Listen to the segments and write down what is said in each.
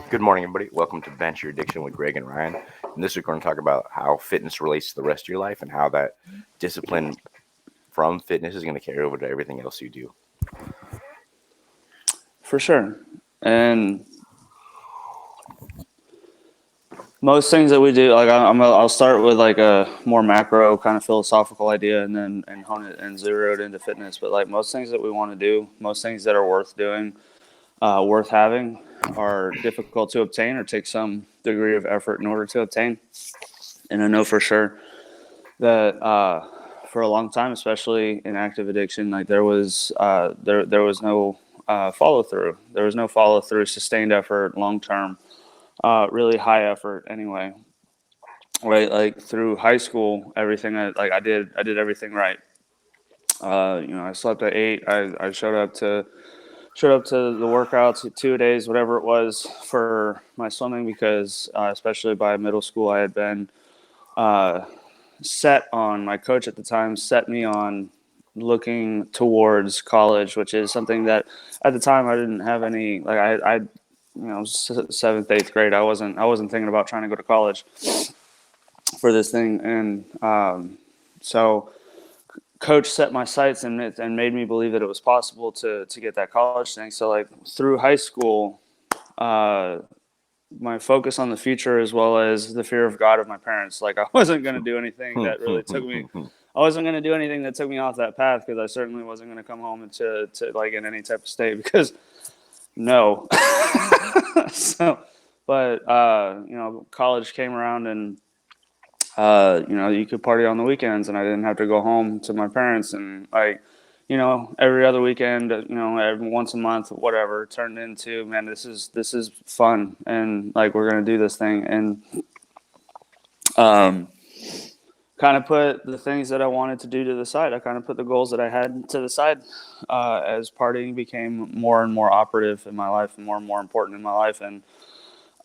Good morning, everybody. Welcome to Bench Your Addiction with Greg and Ryan. And this week, we're going to talk about how fitness relates to the rest of your life and how that discipline from fitness is going to carry over to everything else you do. For sure. And most things that we do, like I'll start with like a more macro kind of philosophical idea, and then hone it and zero it into fitness. But like most things that we want to do, most things that are worth doing, worth having, are difficult to obtain or take some degree of effort in order to obtain. And I know for sure that for a long time, especially in active addiction, like there was no follow through. There was no follow through, sustained effort, long term, really high effort. Anyway, right? Like through high school, everything I did everything right. I slept at 8. I showed up to the workouts 2 days, whatever it was, for my swimming because especially by middle school, I had been uh, set on, my coach at the time set me on looking towards college, which is something that at the time I didn't have any, like seventh, eighth grade. I wasn't thinking about trying to go to college for this thing. And so coach set my sights and made me believe that it was possible to get that college thing. So like through high school, uh, my focus on the future as well as the fear of God of my parents. Like I wasn't going to do anything that really took me. I wasn't going to do anything that took me off that path because I certainly wasn't going to come home into like in any type of state because no. So, but college came around and you could party on the weekends and I didn't have to go home to my parents and like, every other weekend, every once a month, whatever, turned into, man, this is fun. And like, we're going to do this thing. And, um, kind of put the things that I wanted to do to the side. I kind of put the goals that I had to the side, as partying became more and more operative in my life and more important in my life. And,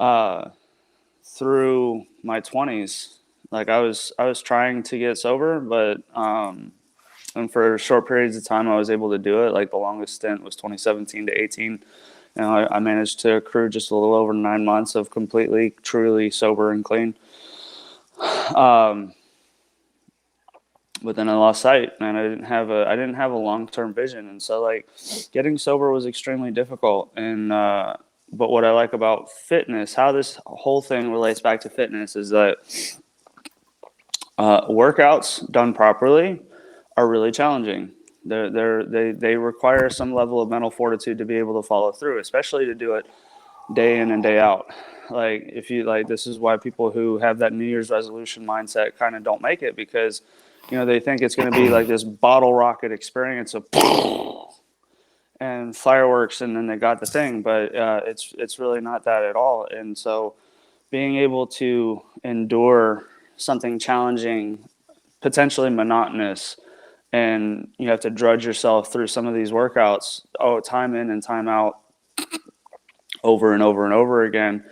uh, through my 20s, like I was trying to get sober, but and for short periods of time I was able to do it. Like the longest stint was 2017 to 18. I managed to accrue just a little over 9 months of completely truly sober and clean. um, but then I lost sight and I didn't have a long-term vision, and so like getting sober was extremely difficult. And but what I like about fitness, how this whole thing relates back to fitness, is that workouts done properly are really challenging. They require some level of mental fortitude to be able to follow through, especially to do it day in and day out. Like if you like, this is why people who have that New Year's resolution mindset kind of don't make it, because they think it's going to be like this bottle rocket experience of and fireworks, and then they got the thing, but it's really not that at all. And so being able to endure something challenging, potentially monotonous, and you have to drudge yourself through some of these workouts, time in and time out, over and over and over again,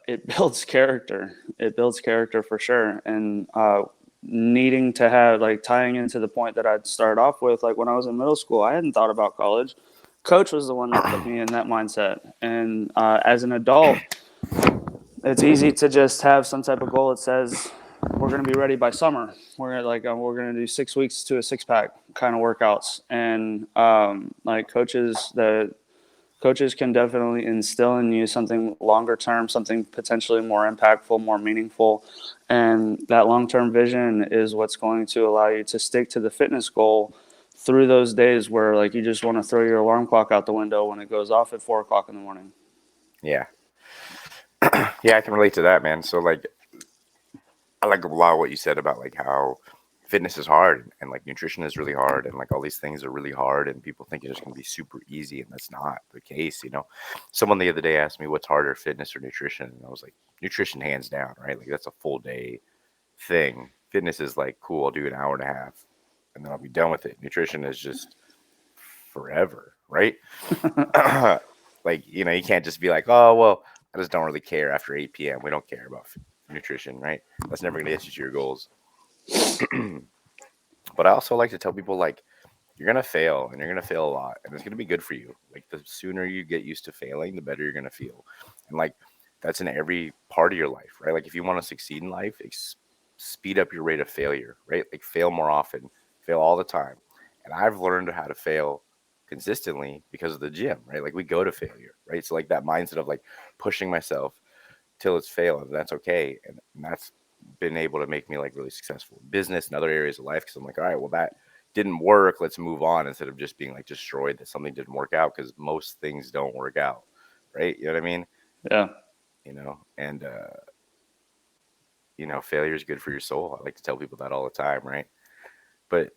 it builds character. It builds character for sure. And needing to have, like, tying into the point that I'd started off with, like when I was in middle school, I hadn't thought about college. Coach was the one that put me in that mindset. And as an adult, it's easy to just have some type of goal that says we're going to be ready by summer. We're going to do 6 weeks to a six pack kind of workouts. And like coaches can definitely instill in you something longer term, something potentially more impactful, more meaningful. And that long term vision is what's going to allow you to stick to the fitness goal through those days where like you just want to throw your alarm clock out the window when it goes off at 4 o'clock in the morning. Yeah. Yeah, I can relate to that, man. So, like, I like a lot of what you said about, like, how fitness is hard and, like, nutrition is really hard and, like, all these things are really hard and people think it's just going to be super easy, and that's not the case. Someone the other day asked me what's harder, fitness or nutrition, and I was like, nutrition hands down, right? Like, that's a full day thing. Fitness is like, cool, I'll do an hour and a half and then I'll be done with it. Nutrition is just forever, right? Like, you can't just be like, oh, well, I just don't really care after 8 p.m. We don't care about nutrition, right? That's never going to get you to your goals. But I also like to tell people, like, you're gonna fail, and you're gonna fail a lot, and it's gonna be good for you. Like the sooner you get used to failing, the better you're gonna feel. And like that's in every part of your life, right? Like if you want to succeed in life, speed up your rate of failure, right? Like fail more often, fail all the time. And I've learned how to fail consistently because of the gym, right? Like we go to failure, right? So like that mindset of like pushing myself till it's failed, and that's okay. And that's been able to make me like really successful in business and other areas of life because I'm like, all right, well, that didn't work. Let's move on instead of just being like destroyed that something didn't work out because most things don't work out, right? You know what I mean? Yeah. And failure is good for your soul. I like to tell people that all the time, right? But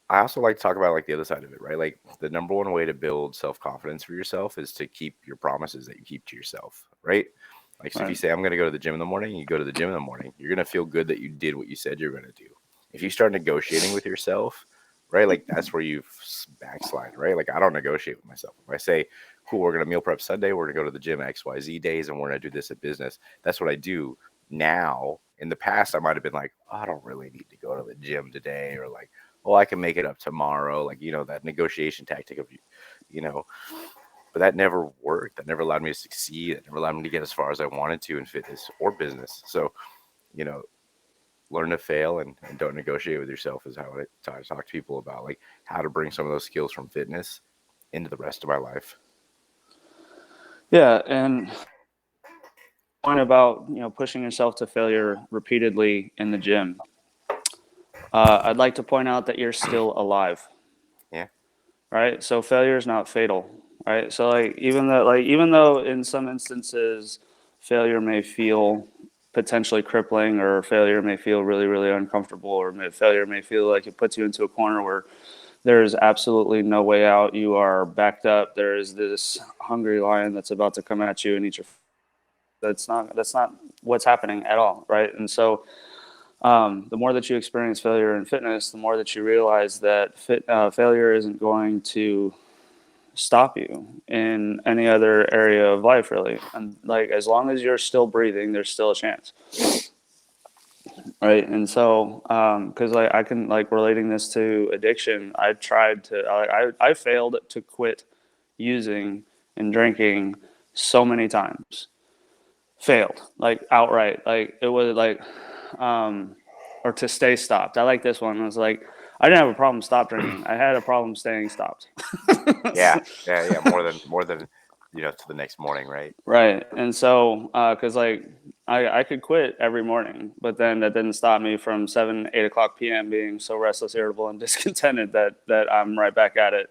I also like to talk about like the other side of it, right? Like the number one way to build self confidence for yourself is to keep your promises that you keep to yourself, right? Like, so if you Right. say, I'm going to go to the gym in the morning, you go to the gym in the morning, you're going to feel good that you did what you said you're going to do. If you start negotiating with yourself, right, like that's where you backslide, right? Like, I don't negotiate with myself. If I say, cool, we're going to meal prep Sunday, we're going to go to the gym XYZ days, and we're going to do this at business, that's what I do now. In the past, I might have been like, oh, I don't really need to go to the gym today, or like, oh, I can make it up tomorrow. Like, that negotiation tactic of, you know, but that never worked. That never allowed me to succeed. It never allowed me to get as far as I wanted to in fitness or business. So, you know, learn to fail and don't negotiate with yourself is how I talk to people about like how to bring some of those skills from fitness into the rest of my life. Yeah. And point about, pushing yourself to failure repeatedly in the gym. I'd like to point out that you're still alive, Yeah. right? So failure is not fatal, right? So even though in some instances failure may feel potentially crippling, or failure may feel really really uncomfortable, or failure may feel like it puts you into a corner where there is absolutely no way out. You are backed up. There is this hungry lion that's about to come at you and eat your. That's not what's happening at all, right? And so the more that you experience failure in fitness, the more that you realize that failure isn't going to stop you in any other area of life, really. And like, as long as you're still breathing, there's still a chance, right? And so, because like I can like relating this to addiction, I failed to quit using and drinking so many times. Failed like outright. Like it was like or to stay stopped. I like this one. It was like I didn't have a problem stop drinking. I had a problem staying stopped. Yeah. Yeah. Yeah. More than, to the next morning. Right. Right. And so because like I could quit every morning, but then that didn't stop me from 7, 8 o'clock p.m. being so restless, irritable, and discontented that I'm right back at it.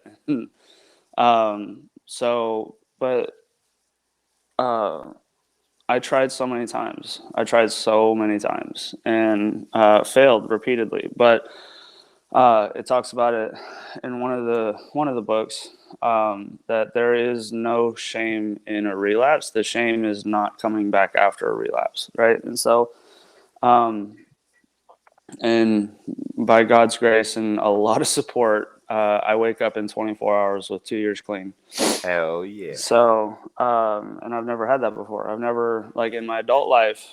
But uh, I tried so many times. I tried so many times and failed repeatedly. But it talks about it in one of the books, that there is no shame in a relapse. The shame is not coming back after a relapse, right? And so, and by God's grace and a lot of support, I wake up in 24 hours with 2 years clean. Hell yeah. So, and I've never had that before. I've never, like, in my adult life,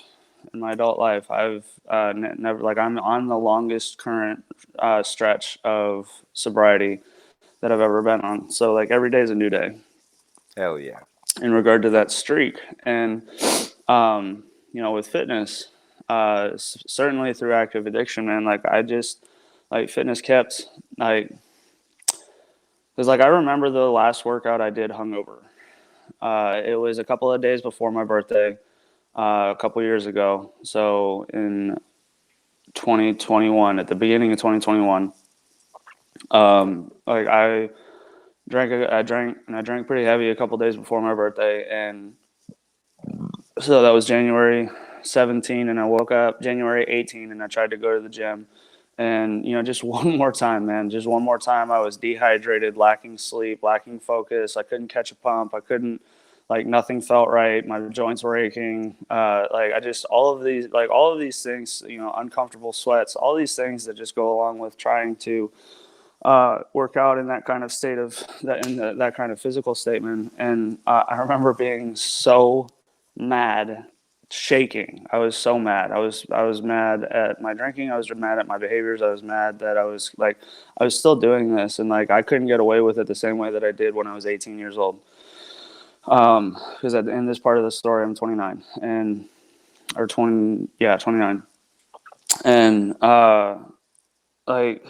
I've never, like, I'm on the longest current stretch of sobriety that I've ever been on. So, like, every day is a new day Hell yeah. in regard to that streak. And, with fitness, certainly through active addiction, man, like, fitness kept, like, because, like, I remember the last workout I did hungover. It was a couple of days before my birthday, a couple years ago. So in 2021, at the beginning of 2021, like I drank pretty heavy a couple days before my birthday, and so that was January 17, and I woke up January 18, and I tried to go to the gym. And, just one more time, man, just one more time. I was dehydrated, lacking sleep, lacking focus. I couldn't catch a pump. I couldn't, like, nothing felt right. My joints were aching. All of these things, uncomfortable sweats, all these things that just go along with trying to work out in that kind of state of that, in that kind of physical statement. And I remember being so mad shaking. I was so mad. I was mad at my drinking. I was mad at my behaviors. I was mad that I was still doing this, and like I couldn't get away with it the same way that I did when I was 18 years old. Because in this part of the story, I'm 29 and or 20, yeah, 29, and like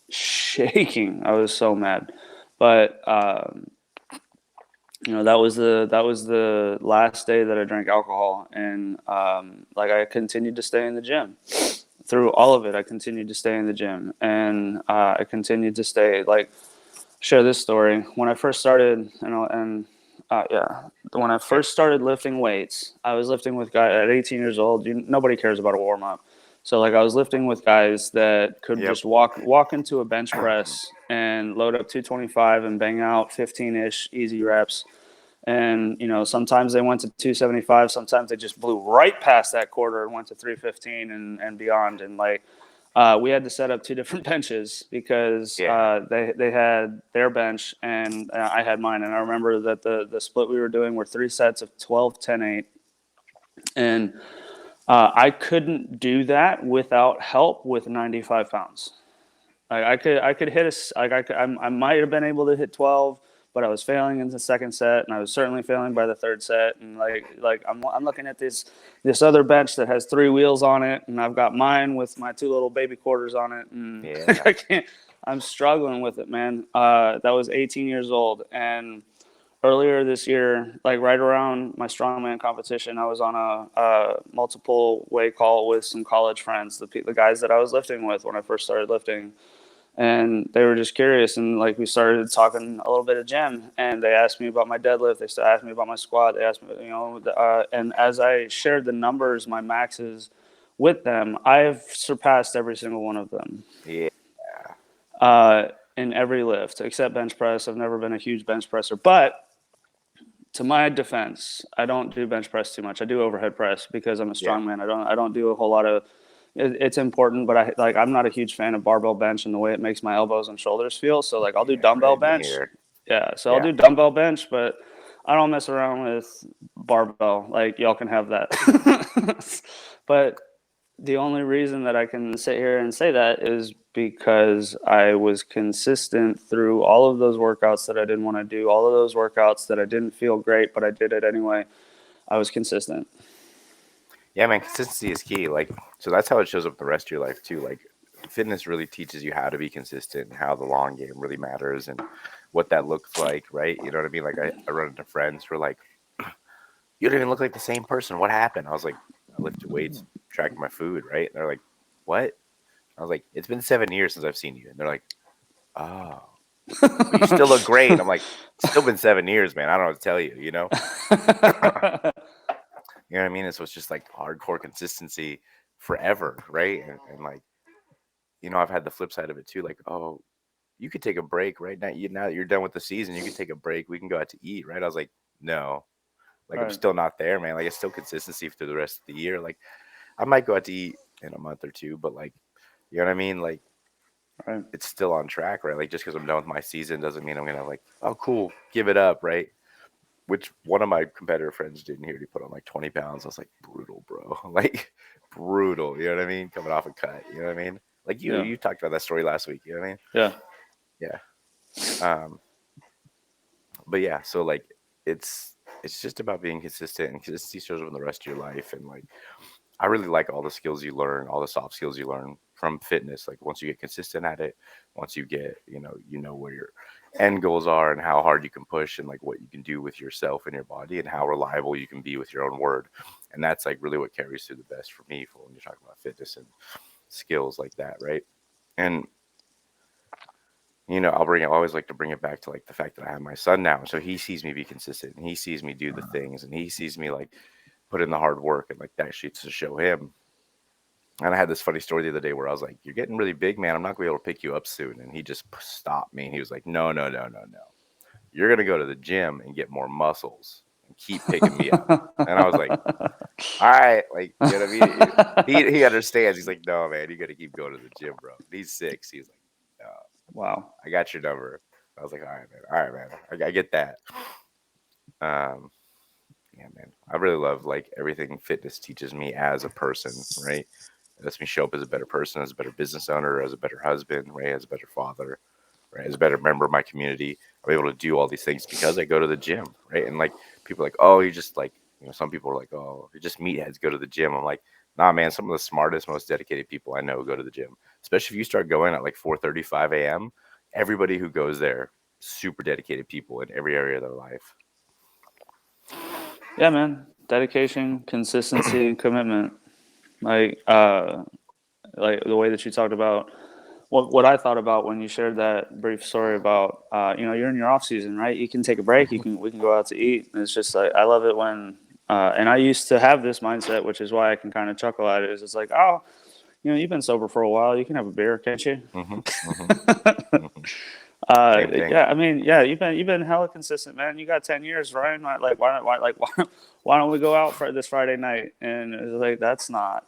shaking. I was so mad, but that was the last day that I drank alcohol, and like I continued to stay in the gym through all of it. I continued to stay in the gym, and I continued to stay like share this story when I first started, and yeah, when I Yeah. first started lifting weights, I was lifting with guys at 18 years old. Nobody cares about a warm up, so like I was lifting with guys that could Yep. just walk into a bench press and load up 225 and bang out 15-ish easy reps. And sometimes they went to 275, sometimes they just blew right past that quarter and went to 315 and beyond. And like we had to set up two different benches because Yeah. they had their bench and I had mine. And I remember that the split we were doing were 3 sets of 12, 10, 8. And I couldn't do that without help with 95 pounds. I could hit like I might have been able to hit 12, but I was failing in the second set, and I was certainly failing by the third set. And like I'm looking at this other bench that has 3 wheels on it, and I've got mine with my 2 little baby quarters on it, and Yeah. I can't. I'm struggling with it, man. That was 18 years old, and earlier this year, like right around my strongman competition, I was on a multiple way call with some college friends, the guys that I was lifting with when I first started lifting, and they were just curious, and like we started talking a little bit of gym, and they asked me about my deadlift, they asked me about my squat, they asked me, and as I shared the numbers, my maxes with them, I've surpassed every single one of them Yeah. in every lift except bench press. I've never been a huge bench presser, but to my defense, I don't do bench press too much. I do overhead press because I'm a Yeah. strongman. I don't do a whole lot of. It's important, but I'm not a huge fan of barbell bench and the way it makes my elbows and shoulders feel. So like I'll do Yeah. dumbbell Right in bench. here. Yeah, so I'll Yeah. do dumbbell bench, but I don't mess around with barbell. Like y'all can have that. But the only reason that I can sit here and say that is because I was consistent through all of those workouts that I didn't want to do, all of those workouts that I didn't feel great, but I did it anyway. I was consistent. Yeah, man. Consistency is key. Like, so that's how it shows up the rest of your life too. Like, fitness really teaches you how to be consistent and how the long game really matters and what that looks like, right? You know what I mean? Like, I run into friends who are like, "You don't even look like the same person. What happened?" I was like, "I lifted weights, tracking my food, right?" And they're like, "What?" I was like, "It's been 7 years since I've seen you." And they're like, "Oh, but you still look great." I'm like, "It's still been 7 years, man. I don't know what to tell you, you know?" You know what I mean? And so it's just like hardcore consistency forever, right? And like, I've had the flip side of it too. Like, oh, you could take a break right now. Now that you're done with the season, you could take a break. We can go out to eat, right? I was like, no, like I'm Right, still not there, man. Like it's still consistency through the rest of the year. Like I might go out to eat in a month or two, but like, you know what I mean? Like right, it's still on track, right? Like just because I'm done with my season doesn't mean I'm gonna like, oh, cool, give it up, right? Which one of my competitor friends didn't hear. He put on like 20 pounds. I was like, brutal, bro. Like brutal. You know what I mean? Coming off a cut. You know what I mean? Like you yeah, you talked about that story last week. You know what I mean? yeah, Yeah. Um, but yeah, so like it's just about being consistent, and consistency shows up in the rest of your life. And like I really like all the skills you learn, all the soft skills you learn from fitness. Like once you get consistent at it, once you get, you know where your end goals are and how hard you can push and like what you can do with yourself and your body and how reliable you can be with your own word. And that's like really what carries through the best for me for when you're talking about fitness and skills like that, right? And I always like to bring it back to like the fact that I have my son now. So he sees me be consistent and he sees me do the things and he sees me like put in the hard work and like that shit to show him. And I had this funny story the other day where I was like, "You're getting really big, man. I'm not gonna be able to pick you up soon." And he just stopped me and he was like, "No, no, no, no, no. You're gonna go to the gym and get more muscles and keep picking me up." And I was like, "All right, like you know what I mean." He understands. He's like, "No, man, you got to keep going to the gym, bro." He's 6. He's like, "No, wow, I got your number." I was like, "All right, man. All right, man. I get that." Um, Yeah, man. I really love like everything fitness teaches me as a person, right? It lets me show up as a better person, as a better business owner, as a better husband, right? As a better father, right? As a better member of my community. I'm able to do all these things because I go to the gym, right? And like people are like, oh, you just like, some people are like, oh, you're just meatheads go to the gym. I'm like, nah, man, some of the smartest, most dedicated people I know go to the gym. Especially if you start going at like 4:35 a.m. Everybody who goes there, super dedicated people in every area of their life. Yeah, man. Dedication, consistency, and commitment. Like like the way that you talked about what I thought about when you shared that brief story about you're in your off season, right? You can take a break. You Mhm. can we can go out to eat. And it's just like I love it when and I used to have this mindset, which is why I can kind of chuckle at it. Is it's like, oh, you've been sober for a while. You can have a beer, can't you? Mhm. Mhm. Mhm. Same thing. Yeah, I mean, yeah, you've been hella consistent, man. You got 10 years, Ryan. Like, why don't we go out for this Friday night? And it's like that's not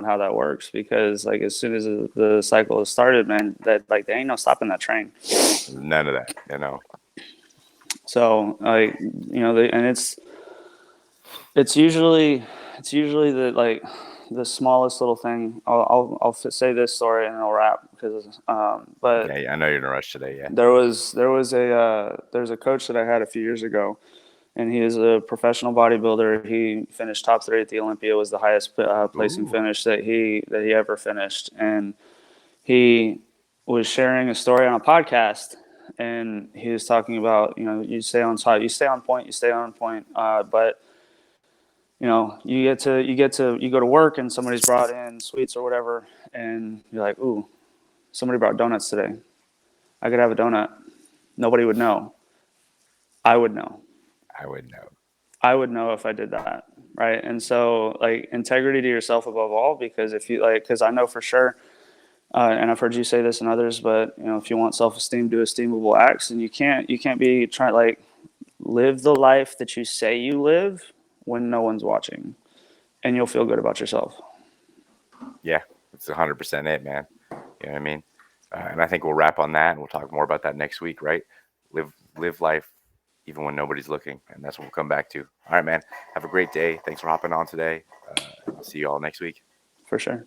how that works because like as soon as the cycle has started, man, that like there ain't no stopping that train. None of that. So like and it's usually the like the smallest little thing. I'll say this story and I'll wrap because but Yeah, yeah, I know you're in a rush today. Yeah. there's a coach that I had a few years ago, and he is a professional bodybuilder. He finished top three at the Olympia, was the highest placing Ooh. finish that he ever finished, and he was sharing a story on a podcast, and he was talking about you stay on top, you stay on point, but you go to work and somebody's brought in sweets or whatever, and you're like, ooh, somebody brought donuts today. I could have a donut. Nobody would know. I would know. I would know. I would know if I did that, right? And so, like, integrity to yourself above all, because if you like, because I know for sure, and I've heard you say this and others, but if you want self-esteem, do esteemable acts, and you can't be trying like live the life that you say you live when no one's watching, and you'll feel good about yourself. Yeah, it's 100% it, man. You know what I mean? And I think we'll wrap on that, and we'll talk more about that next week, right? Live life even when nobody's looking, and that's what we'll come back to. All right, man. Have a great day. Thanks for hopping on today, and I'll see you all next week. For sure.